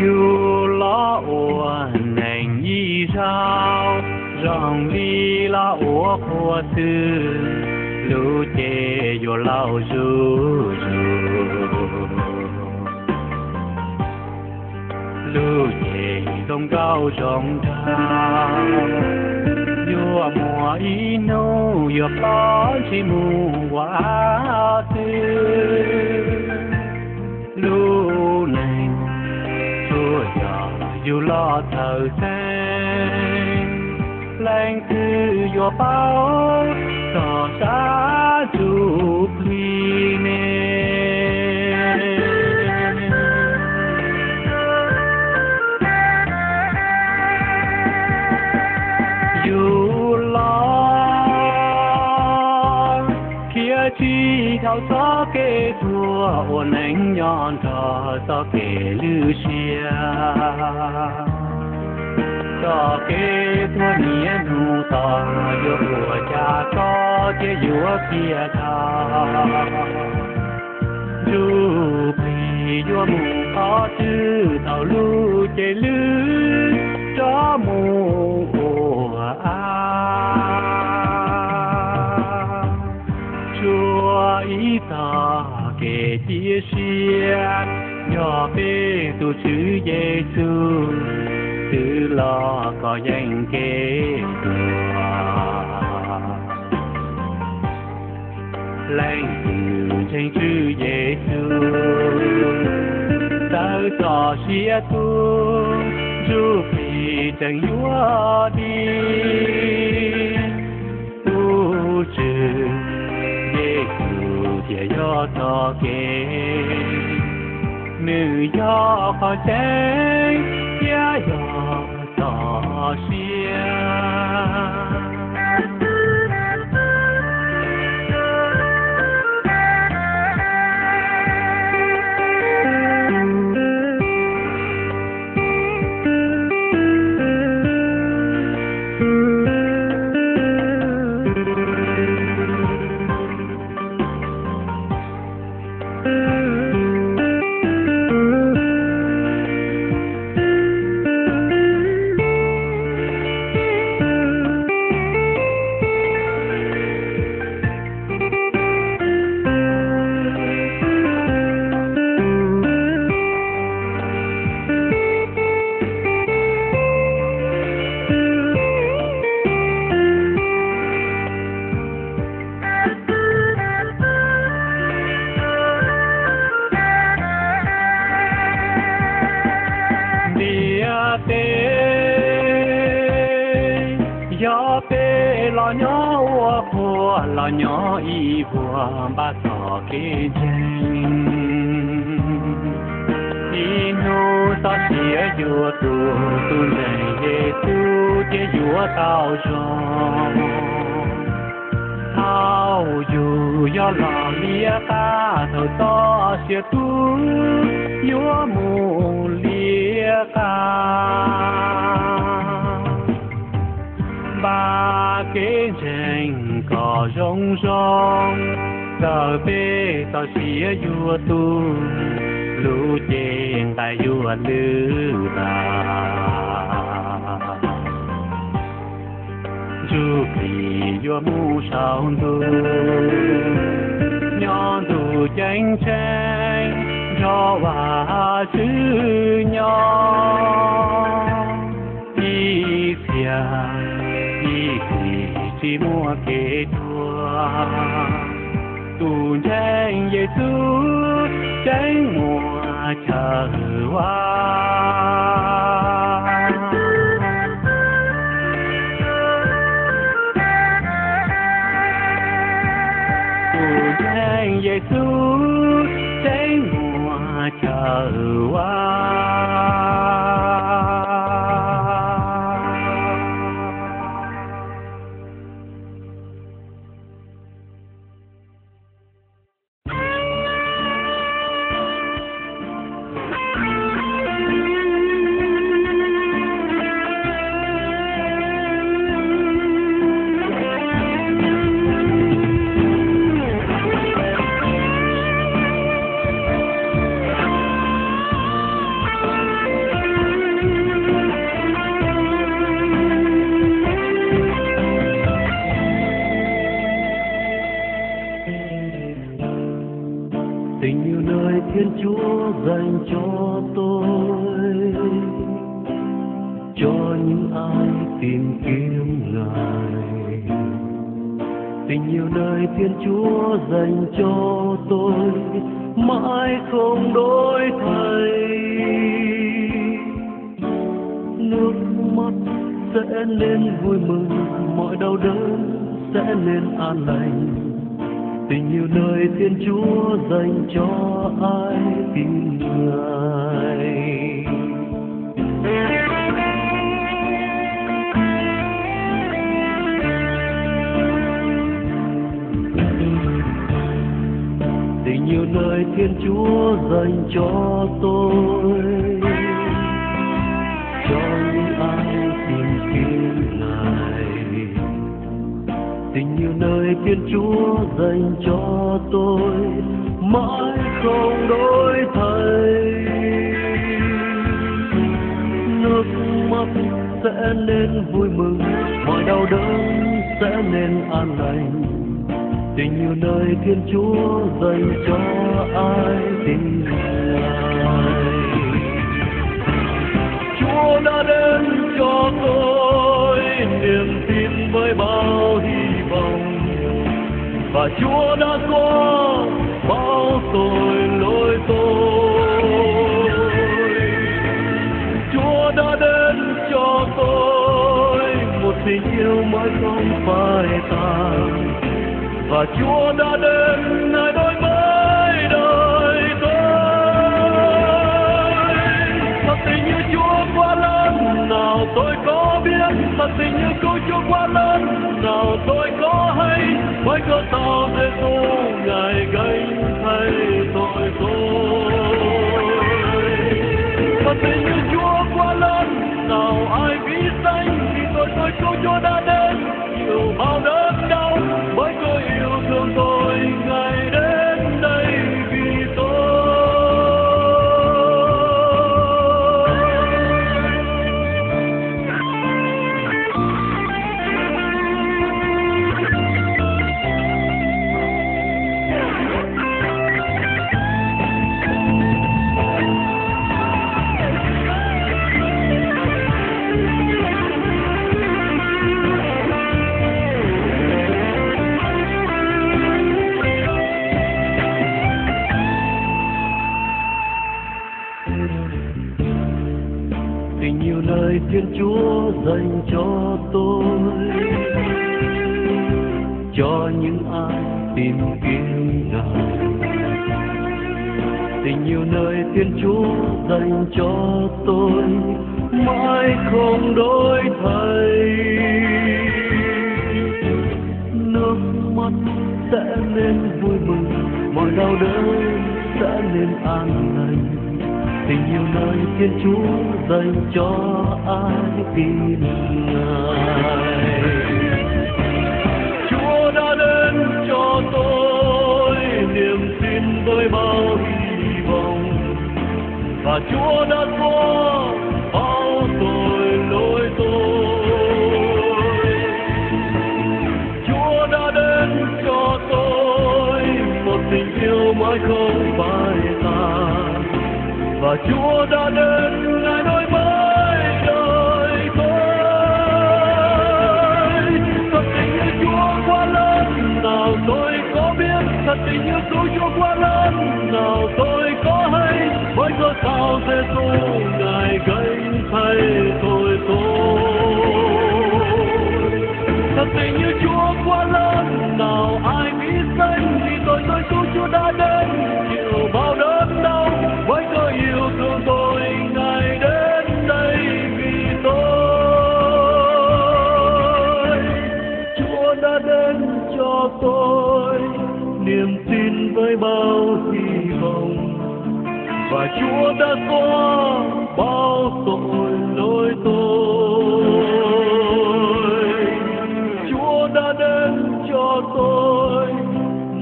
yêu lá ủa nành y sao rong đi lá ủa của tư lưu chê yo lao ru lưu chê đông cao rong thao yo mùa y nô yo có chỉ mù quá tư lưu nành dù lo thờ sen lên từ yo bao tỏ xa chụp ly nè dù lo kia chi thao gió kê thua ôn ánh nhọn thọ gió kê lưu xia gió kê thua nia nu tỏ yo của cha có chế yo kia tha dù bị yo mù có chữ tàu lưu chế lưu cho mù chúa ý ta kể chia sẻ nhỏ bé tu chữ Giêsu tự lo có danh kế đùa lên từ trên chữ Giêsu ta cho xia tu dù khi chẳng yếu đi tu chữ Giêsu yo to kê nữ yo có trái ya yo to xia gió bê lo nhỏ của lo nhỏ y của ba sọ kê chân đi nô sa xía vua tu này Giêsu chế vua tao rồi tao dù do lo lia ta thâu to xía tu vua mù lia ta ba cái rèn cỏ rong rong tờ bê tờ xía vua tu lũ chèn tại vua lư ta dù kỳ vua mu sao tu nhon tu tranh tranh cho bà chữ nhon đi xia chỉ mua kê thua tu tranh Giêsu tranh mùa chờ hoa Giêsu cháy mùa chờ qua. Tình yêu nơi Thiên Chúa dành cho tôi, cho những ai tìm kiếm Ngài. Tình yêu nơi Thiên Chúa dành cho tôi mãi không đổi thay. Nước mắt sẽ nên vui mừng, mọi đau đớn sẽ nên an lành. Tình yêu nơi Thiên Chúa dành cho ai tin Ngài. Tình yêu nơi Thiên Chúa dành cho tôi, cho những ai tìm kiếm Ngài. Tình yêu nơi Thiên Chúa dành cho tôi mãi không đổi thay. Nước mắt sẽ nên vui mừng, mọi đau đớn sẽ nên an lành. Tình yêu nơi Thiên Chúa dành cho ai tin Ngài. Chúa đã đến cho tôi niềm tin với bao hy vọng, và Chúa đã xóa bao tội lỗi tôi. Chúa đã đến cho tôi một tình yêu mãi không phai tàn, và Chúa đã đến nơi đổi mới đời tôi. Thật tình yêu Chúa quá lớn nào tôi có biết, thật tình yêu cứu Chúa quá lớn nào tôi có hay. Với cớ sao Giêsu Ngài gánh thay tội tôi. Thật tình yêu Chúa quá lớn nào ai ví danh, vì tội cứu Chúa đã đến chịu bao đớn đau. Với cớ yêu thương tôi Ngài đến đây vì tôi. Tình yêu nơi Thiên Chúa dành cho tôi, cho những ai tìm kiếm Ngài. Tình yêu nơi Thiên Chúa dành cho tôi mãi không đổi thay. Nước mắt sẽ nên vui mừng, mọi đau đớn sẽ nên an lành. Tình yêu nơi Thiên Chúa dành cho ai tin Ngài. Chúa đã đến cho tôi niềm tin với bao hy vọng, và Chúa đã xóa bao tội lỗi tôi. Chúa đã đến cho tôi một tình yêu mãi không phai tàn, và Chúa đã đến Ngài đổi mới đời tôi. Thật tình yêu Chúa quá lớn nào tôi có biết, thật tình yêu cứu Chúa quá lớn nào tôi có hay. Với cớ sao Giêsu Ngài gánh thay tội tôi. Thật tình yêu Chúa quá lớn nào ai biết danh, vì tội cứu Chúa đã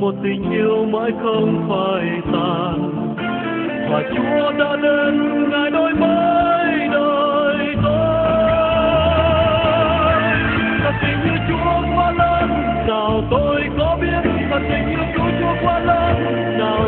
một tình yêu mãi không phai tàn. Và Chúa đã đến, Ngài đổi mới đời tôi. Thật tình yêu Chúa quá lớn, nào tôi có biết. Thật tình yêu của Chúa quá lớn, nào